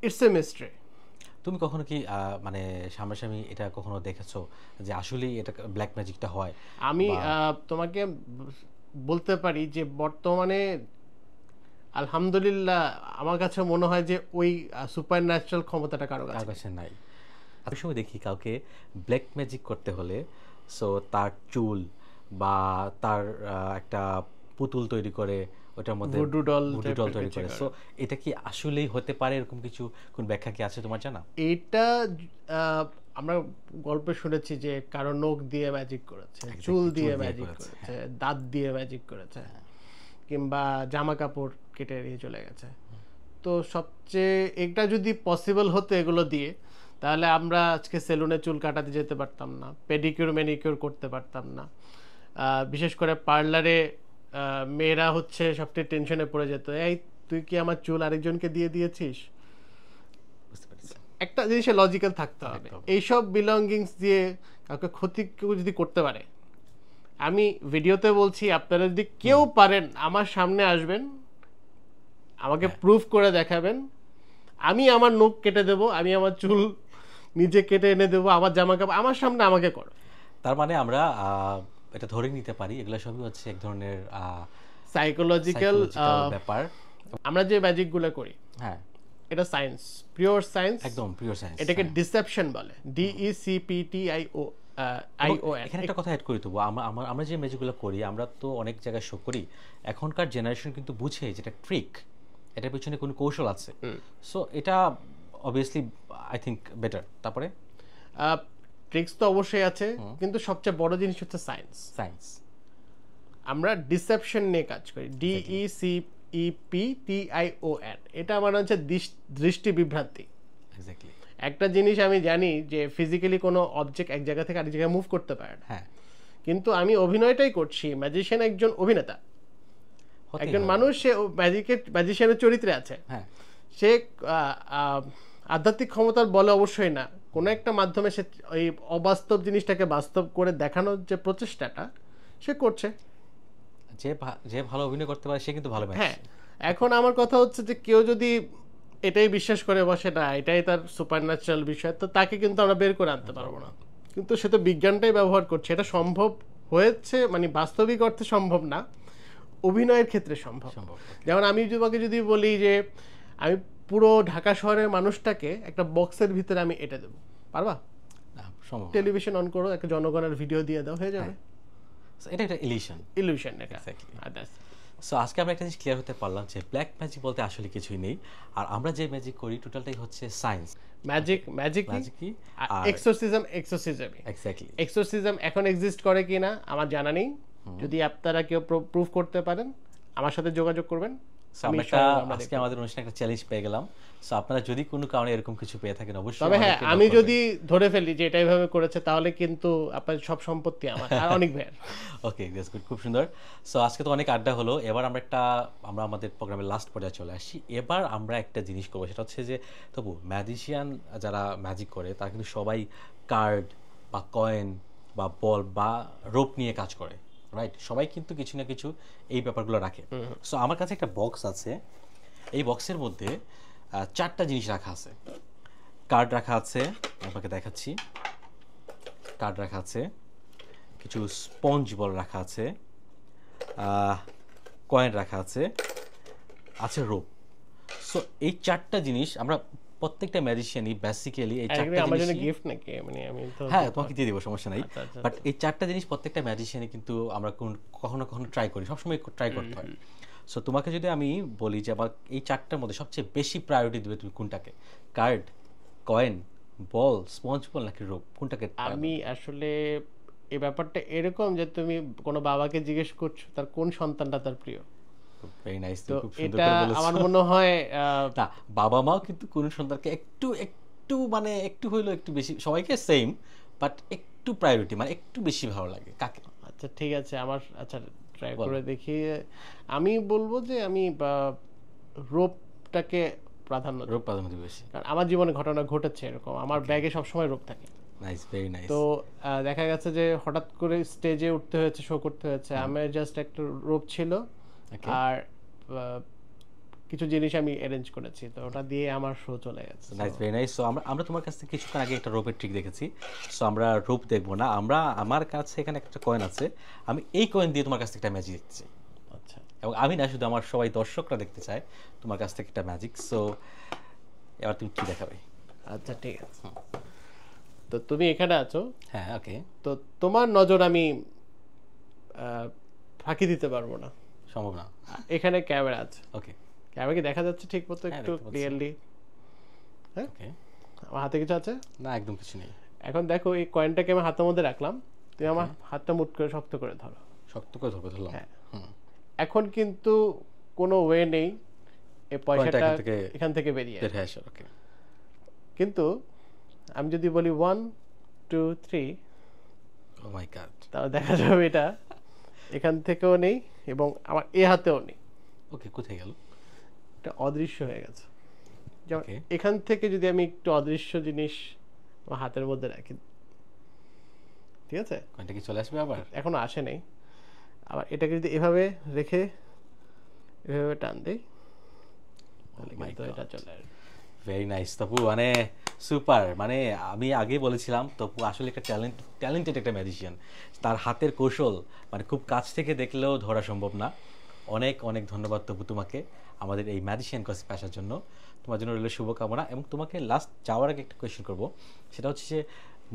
ইটস এ মিস্ট্রি। তুমি কখনো কি মানে সামনাসামনি এটা কখনো দেখেছো যে আসলে এটা ব্ল্যাক ম্যাজিকটা হয়? আমি তোমাকে বলতে পারি যে বর্তমানে আলহামদুলিল্লাহ আমার কাছে মনে হয় যে ওই সুপার ন্যাচারাল ক্ষমতাটা কারো কাছে নাই। আমি সময় দেখি কাউকে ব্ল্যাক ম্যাজিক করতে হলে, সো তার চুল বা তার একটা পুতুল তৈরি করে, ওটার মধ্যে ভুডু ডল তৈরি করে। সো এটা কি আসলেই হতে পারে, এরকম কিছু কোন ব্যাখ্যা কি আছে তোমার জানা? এটা আমরা গল্পে শুনেছি যে কারো নখ দিয়ে ম্যাজিক করেছে, চুল দিয়ে ম্যাজিক করেছে, দাঁত দিয়ে ম্যাজিক করেছে, কিংবা জামা কাপড় কেটে নিয়ে চলে গেছে। তো সবচেয়ে এটা যদি পসিবল হতো এগুলো দিয়ে, তাহলে আমরা আজকে সেলুনে চুল কাটাতে যেতে পারতাম না, পেডিকিউর ম্যানিকিউর করতে পারতাম না। বিশেষ করে পার্লারে মেয়েরা হচ্ছে সবচেয়ে টেনশনে পড়ে যেত, এই তুই কি আমার চুল আরেকজনকে দিয়ে দিয়েছিস। একটা জিনিসে লজিক্যাল থাকতে হবে। এইসব বিলঙ্গিংস দিয়ে কাউকে ক্ষতি কেউ যদি করতে পারে, আমি ভিডিওতে বলছি, আপনারা যদি কেউ পারেন আমার সামনে আসবেন, আমাকে প্রুফ করে দেখাবেন, আমি আমার নখ কেটে দেব, আমি আমার চুল নিজে কেটে এনে দেবো, আমার জামা কাপড় আমার সামনে আমাকে করো। তার মানে আমরা এটা ধরে নিতে পারি এগুলো সবই হচ্ছে এক ধরনের সাইকোলজিক্যাল ব্যাপার। আমরা যে ম্যাজিক গুলো করি, হ্যাঁ, এটা সায়েন্স, পিওর সায়েন্স, একদম পিওর সায়েন্স। এটাকে ডিসেপশন বলে, DECPTION। ION। এখানে একটা কথা অ্যাড করি তবু আমরা যে ম্যাজিকগুলো করি আমরা তো অনেক জায়গায় শো করি, এখনকার জেনারেশন কিন্তু বুঝে যেটা ট্রিক, এটার পিছনে কোনো কৌশল আছে। সো এটা অবভিয়াসলি আই থিঙ্ক বেটার। তারপরে ট্রিক্স তো অবশ্যই আছে, কিন্তু সবচেয়ে বড় জিনিস হচ্ছে সায়েন্স। সায়েন্স, আমরা ডিসেপশন নিয়ে কাজ করি, DECEPTION। এটা মানে হচ্ছে দৃষ্টি বিভ্রান্তি। এক্স্যাক্টলি। একটা জিনিস আমি জানি যে ফিজিক্যালি কোনো অবজেক্ট এক জায়গা থেকে আরেক জায়গায় মুভ করতে পারে না, হ্যাঁ, কিন্তু আমি অভিনয়টাই করছি, ম্যাজিশিয়ান একজন অভিনেতা, হতেই একজন হবে। মানুষ, সে ম্যাজিশিয়ানের চরিত্রে আছে। হ্যাঁ, সে আধ্যাত্মিক ক্ষমতার বলে অবশ্যই না, কোনো একটা মাধ্যমে সে ওই অবাস্তব জিনিসটাকে বাস্তব করে দেখানোর যে প্রচেষ্টাটা সে করছে। যে ভালো অভিনয় করতে পারে সে কিন্তু ভালো ম্যাচ। হ্যাঁ, এখন আমার কথা হচ্ছে যে কেউ যদি এটাই বিশ্বাস করে বসে না এটাই তার সুপার ন্যাচারাল বিষয়, তো তাকে কিন্তু আমরা বের করে আনতে পারবো না। কিন্তু সে তো বিজ্ঞানটাই ব্যবহার করছে, এটা সম্ভব হয়েছে, মানে বাস্তবিক অর্থে সম্ভব না, অভিনয়ের ক্ষেত্রে সম্ভব। যেমন আমি তোমাকে যদি বলি যে আমি পুরো ঢাকা শহরের মানুষটাকে একটা বক্সের ভিতরে আমি এটা দেবো, পারবা? না, সম্ভব না। টেলিভিশন অন করো, একটা জনগণের ভিডিও দিয়ে দাও, হয়ে যাবে। So, এটা একটা ইলিউশন। ইলিউশন এটা। Exactly. আর that's it। সো আজকে আমরা একটা জিনিস ক্লিয়ার হতে পারলাম যে ব্ল্যাক ম্যাজিক বলতে আসলে কিছুই নেই, আর আমরা যে ম্যাজিক করি টোটালটাই হচ্ছে সায়েন্স। ম্যাজিক ম্যাজিকই আর এক্সোরসিজম। এক্স্যাক্টলি। এক্সোরসিজম এখন এক্সিস্ট করে কিনা আমার জানা নেই, যদি আপনারা কেউ প্রুফ করতে পারেন আমার সাথে যোগাযোগ করবেন। আজকে আমাদের অনুষ্ঠানে একটা চ্যালেঞ্জ পেয়ে গেলাম। সো আপনারা যদি কোনো কারণে এরকম কিছু পেয়ে থাকেন অবশ্যই তবে হ্যাঁ, আমাদেরকে আমি নক করবেন। যদি ধরে ফেলি যে এটা এইভাবে করেছে তাহলে কিন্তু আপনার সব সম্পত্তি আমার আর অনেক ভাইয়ের। ওকে, দ্যাটস গুড, খুব সুন্দর। সো আজকে তো অনেক আড্ডা হলো, এবার আমরা আমাদের প্রোগ্রামের লাস্ট পর্যায়ে চলে আসছি। এবার আমরা একটা জিনিস করবো, সেটা হচ্ছে যে তবু ম্যাজিশিয়ান যারা ম্যাজিক করে তারা কিন্তু সবাই কার্ড বা কয়েন বা বল বা রোপ নিয়ে কাজ করে, রাইট? সবাই কিন্তু কিছু না কিছু এই ব্যাপারগুলো রাখে। সো আমার কাছে একটা বক্স আছে, এই বক্সের মধ্যে 4টা জিনিস রাখা আছে। কার্ড রাখা আছে, আপনাকে দেখাচ্ছি। কার্ড রাখা আছে, কিছু স্পঞ্জ বল রাখা আছে, কয়েন রাখা আছে, আছে রোপ। সো এই 4টা জিনিস আমরা প্রত্যেকটা ম্যাজিশিয়ানই বেসিক্যালি এই 4টা আমার জন্য জিনিস, গিফট নাকি? মানে আমি তো হ্যাঁ তোমাকে দিয়ে দিব, সমস্যা নাই। আচ্ছা, আচ্ছা, বাট এই 4টা জিনিস প্রত্যেকটা ম্যাজিশিয়ানই কিন্তু আমরা কখনো কখনো ট্রাই করি, সবসময় ট্রাই করতে হয়। সো তোমাকে যদি আমি বলি যে আমার এই 4টার মধ্যে সবচেয়ে বেশি প্রায়োরিটি দিবে তুমি কোনটাকে? কার্ড, কয়েন, বল, স্পঞ্জ বল নাকি রোপ, কোনটাকে? আমি আসলে এই ব্যাপারটা এরকম যে তুমি কোনো বাবাকে জিজ্ঞেস করছো তার কোন সন্তানটা তার প্রিয়, ভেরি নাইস, তো খুব সুন্দর এটা করে বলেছো। আমার মনে হয় না, বাবা মাও কিন্তু কোন সন্তানকে একটু একটু মানে একটু হইলো একটু বেশি, সবাইকে সেম, বাট একটু প্রায়োরিটি মানে একটু বেশি ভালো লাগে কাকে? আচ্ছা ঠিক আছে, আমার আচ্ছা ট্রাই বলো। করে দেখি। আমি বলবো যে আমি রোপটাকে প্রাধান্য দেব, রোপ প্রাধান্য দিবে বেশি। কারণ আমার জীবনে ঘটনা ঘটেছে এরকম, আমার ব্যাগে সবসময় রোপ থাকে। Nice, very nice. তো দেখা গেছে যে হঠাৎ করে স্টেজে উঠতে হয়েছে, শো করতে হয়েছে, আমার জাস্ট একটা রোপ ছিল Okay. আর কিছু জিনিস আমি অ্যারেঞ্জ করেছি, তো ওটা দিয়ে আমার শো চলে গেছে। Nice, very nice. সো আমরা তোমার কাছ থেকে কিছুক্ষণ আগে একটা রোপের ট্রিক দেখেছি। সো আমরা রোপ দেখবো না, আমার কাছে এখানে একটা কয়েন আছে, আমি এই কয়েন দিয়ে তোমার কাছ থেকে একটা ম্যাজিক দেখতে চাই। আচ্ছা এবং আমি না, শুধু আমার সবাই দর্শকরা দেখতে চায় তোমার কাছ থেকে একটা ম্যাজিক। সো এবার তুমি কি দেখাবে? আচ্ছা ঠিক আছে, তো তুমি এখানে আছো, হ্যাঁ, ওকে। তো তোমার নজর আমি ফাঁকি দিতে পারবো না, সম্ভব না। এখানে ক্যামেরা আছে, ওকে, ক্যামেরা কি দেখা যাচ্ছে ঠিক মতো? হ্যাঁ, একটু দেখতে পাচ্ছি। ক্লিয়ারলি। হ্যাঁ, ওকে। আমার হাতে কিছু আছে? না, একদম কিছু নেই। এখন দেখো এই কয়েনটাকে আমি হাতের মধ্যে রাখলাম, তুমি আমার হাতটা মুট করে শক্ত করে ধরো। শক্ত করে ধরলাম। হ্যাঁ। হুম। এখন কিন্তু কোনো ওয়ে নেই এই পয়সাটা এখান থেকে এখান থেকে বেরিয়ে বের হয়ে আসে। ওকে। কিন্তু আমি যদি বলি 1 2 3, ও মাই গড। তাহলে দেখা যাবে এটা এখান থেকেও নেই এবং আমার এ হাতেও নেই, ওকে, কোথায় গেল? এটা অদৃশ্য হয়ে গেছে। যেমন Okay. এখান থেকে যদি আমি একটু অদৃশ্য জিনিস আমার হাতের মধ্যে রাখি, ঠিক আছে, কয়েনটা কি চলে আসবে আবার? এখনো আসে নাই, আবার এটাকে যদি এভাবে রেখে এভাবে টান দেই তাহলে my কিন্তু এটা God. চলে আসবে। ভেরি নাইস তপু, মানে সুপার। মানে আমি আগে বলেছিলাম তপু আসলে একটা ট্যালেন্টেড একটা ম্যাজিশিয়ান। তার হাতের কৌশল মানে খুব কাছ থেকে দেখলেও ধরা সম্ভব না। অনেক অনেক ধন্যবাদ তপু তোমাকে আমাদের এই ম্যাজিশিয়ান গসিপে আসার জন্য। তোমার জন্য রইল শুভকামনা। এবং তোমাকে লাস্ট যাওয়ার আগে একটা কোয়েশ্চেন করবো, সেটা হচ্ছে যে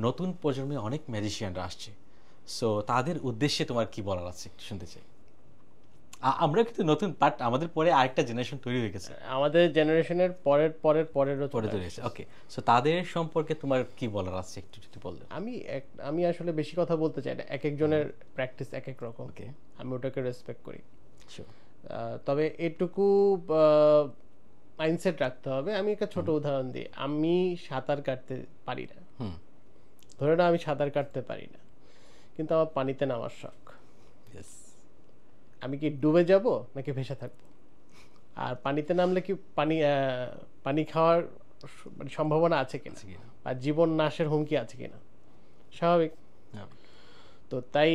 নতুন প্রজন্মে অনেক ম্যাজিশিয়ানরা আসছে, সো তাদের উদ্দেশ্যে তোমার কি বলার আছে একটু শুনতে চাই। আমরা কিন্তু নতুন, বাট আমাদের পরে আরেকটা জেনারেশন তৈরি হয়ে গেছে, আমাদের জেনারেশনের পরের পরের পরেরও পরে তৈরি হয়েছে। ওকে, সো তাদের সম্পর্কে তোমার কি বলার আছে একটু যদি বললে। আমি আসলে বেশি কথা বলতে চাই না, এক একজনের প্র্যাকটিস এক এক রকম, ওকে, আমি ওটাকে রেসপেক্ট করি। শিওর। তবে এটুকু মাইন্ডসেট রাখতে হবে। আমি একটা ছোট উদাহরণ দিই, আমি সাঁতার কাটতে পারি না, ধরে নাও আমি সাঁতার কাটতে পারি না, কিন্তু আমার পানিতে নামার শখ। আমি কি ডুবে যাব নাকি ভেসে থাকবো? আর পানিতে নামলে কি পানি খাওয়ার মানে সম্ভাবনা আছে কিনা, আর জীবন নাশের হুমকি আছে কিনা? স্বাভাবিক। তো তাই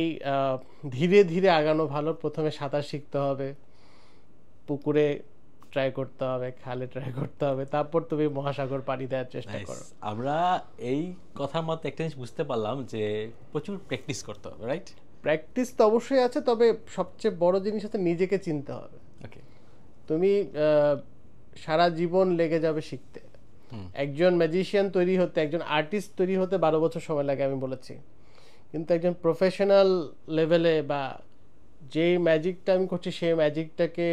ধীরে ধীরে আগানো ভালো। প্রথমে সাঁতার শিখতে হবে, পুকুরে ট্রাই করতে হবে, খালে ট্রাই করতে হবে, তারপর তুমি মহাসাগর পাড়ি দেওয়ার চেষ্টা করো। আমরা এই কথার মধ্যে একটা জিনিস বুঝতে পারলাম যে প্রচুর প্র্যাকটিস করতে হবে, রাইট? প্র্যাকটিস তো অবশ্যই আছে, তবে সবচেয়ে বড় জিনিস হচ্ছে নিজেকে চিনতে হবে। ওকে, তুমি সারা জীবন লেগে যাবে শিখতে। একজন ম্যাজিশিয়ান তৈরি হতে, একজন আর্টিস্ট তৈরি হতে 12 বছর সময় লাগে আমি বলেছি, কিন্তু একজন প্রফেশনাল লেভেলে বা যে ম্যাজিকটা আমি করছি সেই ম্যাজিকটাকে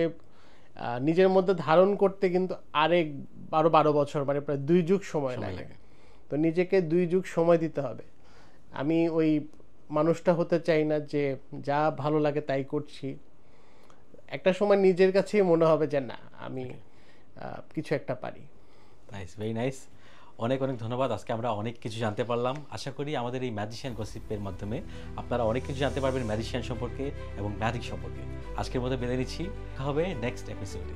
নিজের মধ্যে ধারণ করতে কিন্তু আরেক 12 বছর, মানে প্রায় 2 যুগ সময় লাগে। তো নিজেকে 2 যুগ সময় দিতে হবে। আমি ওই মানুষটা হতে চাই না যে যা ভালো লাগে তাই করছি। একটা সময় নিজের কাছেই মনে হবে যে না, আমি কিছু একটা পারি। Nice, very nice. অনেক অনেক ধন্যবাদ। আজকে আমরা অনেক কিছু জানতে পারলাম। আশা করি আমাদের এই ম্যাজিশিয়ান গসিপের মাধ্যমে আপনারা অনেক কিছু জানতে পারবেন ম্যাজিশিয়ান সম্পর্কে এবং ম্যাজিক সম্পর্কে। আজকের মতো বিদায় নিচ্ছি, দেখা হবে নেক্সট এপিসোডে।